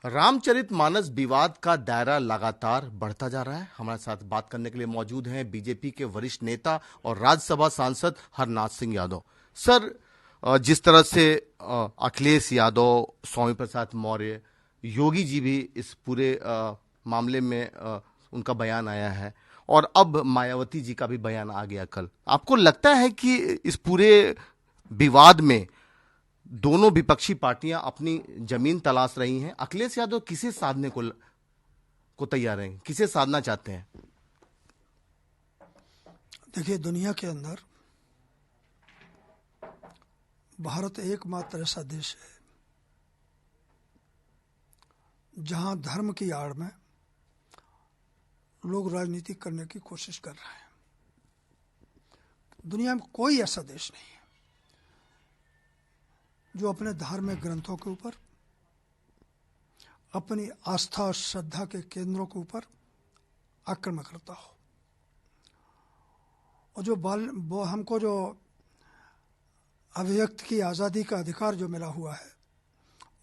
रामचरितमानस विवाद का दायरा लगातार बढ़ता जा रहा है। हमारे साथ बात करने के लिए मौजूद हैं बीजेपी के वरिष्ठ नेता और राज्यसभा सांसद हरनाथ सिंह यादव। सर, जिस तरह से अखिलेश यादव, स्वामी प्रसाद मौर्य, योगी जी भी इस पूरे मामले में उनका बयान आया है और अब मायावती जी का भी बयान आ गया कल, आपको लगता है कि इस पूरे विवाद में दोनों विपक्षी पार्टियां अपनी जमीन तलाश रही हैं? अखिलेश यादव किसे साधने को तैयार हैं, किसे साधना चाहते हैं? देखिए, दुनिया के अंदर भारत एकमात्र ऐसा देश है जहां धर्म की आड़ में लोग राजनीति करने की कोशिश कर रहे हैं। दुनिया में कोई ऐसा देश नहीं है जो अपने धार्मिक ग्रंथों के ऊपर, अपनी आस्था और श्रद्धा के केंद्रों के ऊपर आक्रमण करता हो। और वो हमको जो अभिव्यक्ति की आज़ादी का अधिकार जो मिला हुआ है,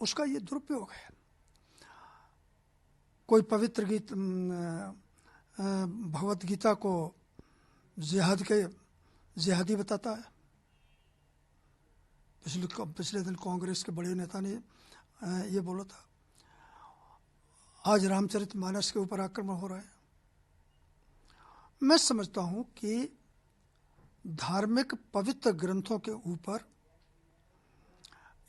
उसका ये दुरुपयोग है। कोई पवित्र भगवत गीता को जिहादी बताता है। पिछले दिन कांग्रेस के बड़े नेता ने ये बोला था। आज रामचरितमानस के ऊपर आक्रमण हो रहा है। मैं समझता हूं कि धार्मिक पवित्र ग्रंथों के ऊपर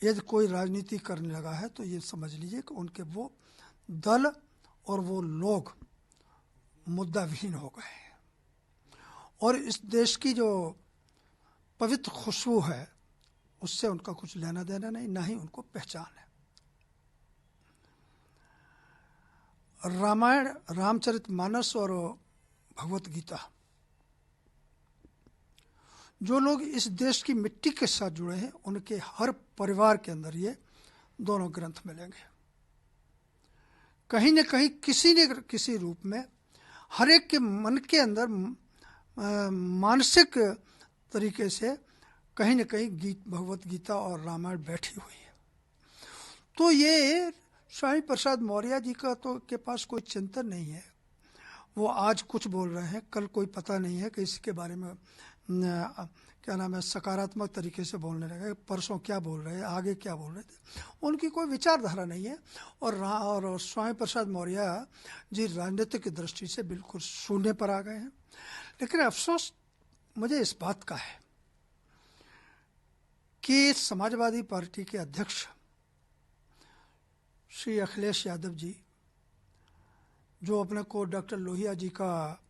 यदि कोई राजनीति करने लगा है तो ये समझ लीजिए कि उनके वो दल और वो लोग मुद्दा विहीन हो गए हैं और इस देश की जो पवित्र खुशबू है उससे उनका कुछ लेना देना नहीं, ना ही उनको पहचान है। रामायण, रामचरितमानस और भगवत गीता, जो लोग इस देश की मिट्टी के साथ जुड़े हैं उनके हर परिवार के अंदर ये दोनों ग्रंथ मिलेंगे। कहीं न कहीं किसी न किसी रूप में हर एक के मन के अंदर मानसिक तरीके से कहीं न कहीं भगवत गीता और रामायण बैठी हुई है। तो ये स्वामी प्रसाद मौर्य जी का तो के पास कोई चिंतन नहीं है। वो आज कुछ बोल रहे हैं, कल कोई पता नहीं है कि इसके बारे में क्या नाम है, सकारात्मक तरीके से बोलने लगे। परसों क्या बोल रहे हैं, आगे क्या बोल रहे थे, उनकी कोई विचारधारा नहीं है। और स्वामी प्रसाद मौर्य जी राजनीतिक की दृष्टि से बिल्कुल शून्य पर आ गए हैं। लेकिन अफसोस मुझे इस बात का है कि समाजवादी पार्टी के अध्यक्ष श्री अखिलेश यादव जी, जो अपने को डॉक्टर लोहिया जी का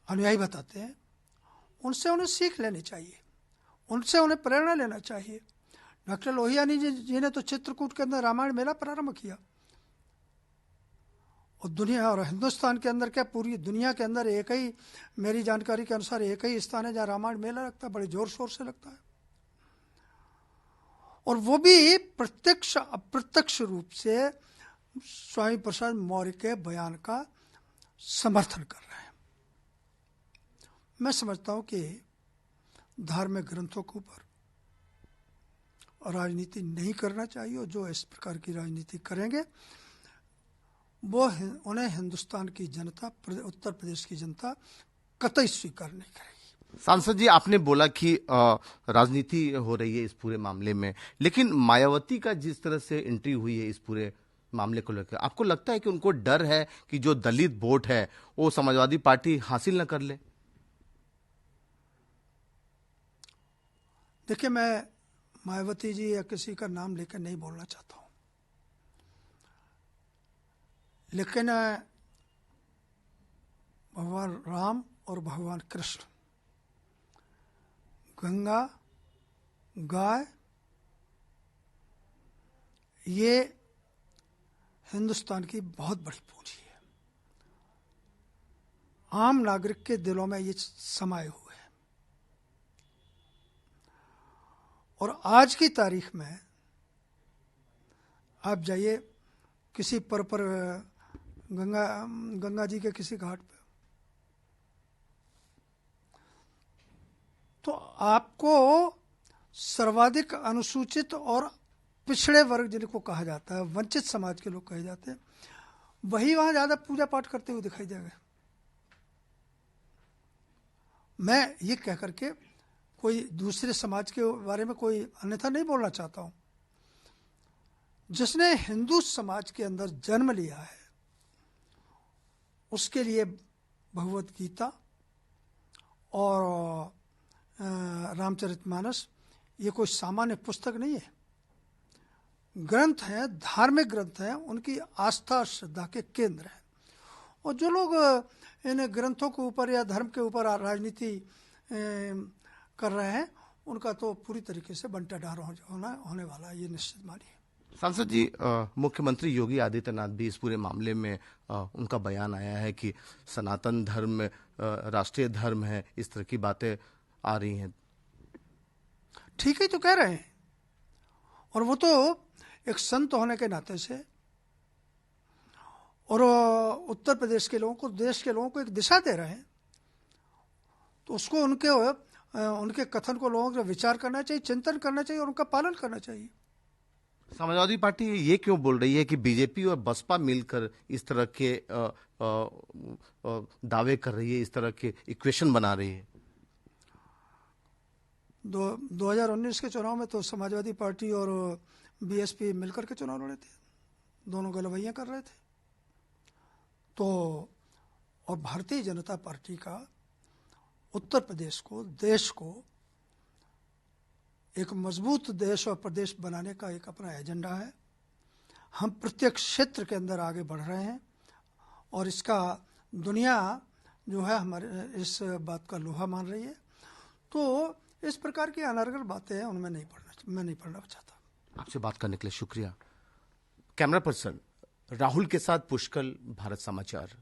अनुयायी बताते हैं, उनसे उन्हें सीख लेनी चाहिए, उनसे उन्हें प्रेरणा लेना चाहिए। डॉक्टर लोहिया जी ने तो चित्रकूट के अंदर रामायण मेला प्रारंभ किया और दुनिया और हिंदुस्तान के अंदर क्या पूरी दुनिया के अंदर एक ही, मेरी जानकारी के अनुसार एक ही स्थान है जहाँ रामायण मेला लगता है, बड़े जोर शोर से लगता है। और वो भी प्रत्यक्ष अप्रत्यक्ष रूप से स्वामी प्रसाद मौर्य के बयान का समर्थन कर रहे हैं। मैं समझता हूं कि धार्मिक ग्रंथों के ऊपर राजनीति नहीं करना चाहिए और जो इस प्रकार की राजनीति करेंगे वो उन्हें हिंदुस्तान की जनता, उत्तर प्रदेश की जनता कतई स्वीकार नहीं करेगी। सांसद जी, आपने बोला कि राजनीति हो रही है इस पूरे मामले में, लेकिन मायावती का जिस तरह से एंट्री हुई है इस पूरे मामले को लेकर, आपको लगता है कि उनको डर है कि जो दलित वोट है वो समाजवादी पार्टी हासिल न कर ले? देखिए, मैं मायावती जी या किसी का नाम लेकर नहीं बोलना चाहता हूं, लेकिन भगवान राम और भगवान कृष्ण गंगा, गाय, ये हिंदुस्तान की बहुत बड़ी पूंजी है। आम नागरिक के दिलों में ये समाये हुए हैं और आज की तारीख में आप जाइए किसी पर गंगा जी के किसी घाट पे, तो आपको सर्वाधिक अनुसूचित और पिछड़े वर्ग जिनको कहा जाता है, वंचित समाज के लोग कहे जाते हैं, वही वहां ज्यादा पूजा पाठ करते हुए दिखाई देंगे। मैं ये कह करके कोई दूसरे समाज के बारे में कोई अन्यथा नहीं बोलना चाहता हूं। जिसने हिंदू समाज के अंदर जन्म लिया है उसके लिए भगवत गीता और रामचरितमानस ये कोई सामान्य पुस्तक नहीं है, ग्रंथ है, धार्मिक ग्रंथ है, उनकी आस्था और श्रद्धा के केंद्र है। और जो लोग इन ग्रंथों के ऊपर या धर्म के ऊपर राजनीति कर रहे हैं उनका तो पूरी तरीके से बंटा डार होने वाला है, ये निश्चित मानिए। सांसद जी, मुख्यमंत्री योगी आदित्यनाथ भी इस पूरे मामले में उनका बयान आया है कि सनातन धर्म राष्ट्रीय धर्म है, इस तरह की बातें आ रही हैं। ठीक ही तो कह रहे हैं, और वो तो एक संत होने के नाते से और उत्तर प्रदेश के लोगों को, देश के लोगों को एक दिशा दे रहे हैं, तो उसको उनके कथन को लोगों को विचार करना चाहिए, चिंतन करना चाहिए और उनका पालन करना चाहिए। समाजवादी पार्टी ये क्यों बोल रही है कि बीजेपी और बसपा मिलकर इस तरह के दावे कर रही है, इस तरह के इक्वेशन बना रही है? 2019 के चुनाव में तो समाजवादी पार्टी और बीएसपी मिलकर के चुनाव लड़े थे, दोनों गलवैयां कर रहे थे। तो और भारतीय जनता पार्टी का उत्तर प्रदेश को, देश को एक मजबूत देश और प्रदेश बनाने का एक अपना एजेंडा है। हम प्रत्येक क्षेत्र के अंदर आगे बढ़ रहे हैं और इसका दुनिया जो है हमारे इस बात का लोहा मान रही है। तो इस प्रकार की अनर्गल बातें हैं, उनमें मैं नहीं पढ़ना चाहता। आपसे बात करने के लिए शुक्रिया। कैमरा पर्सन राहुल के साथ पुष्कल, भारत समाचार।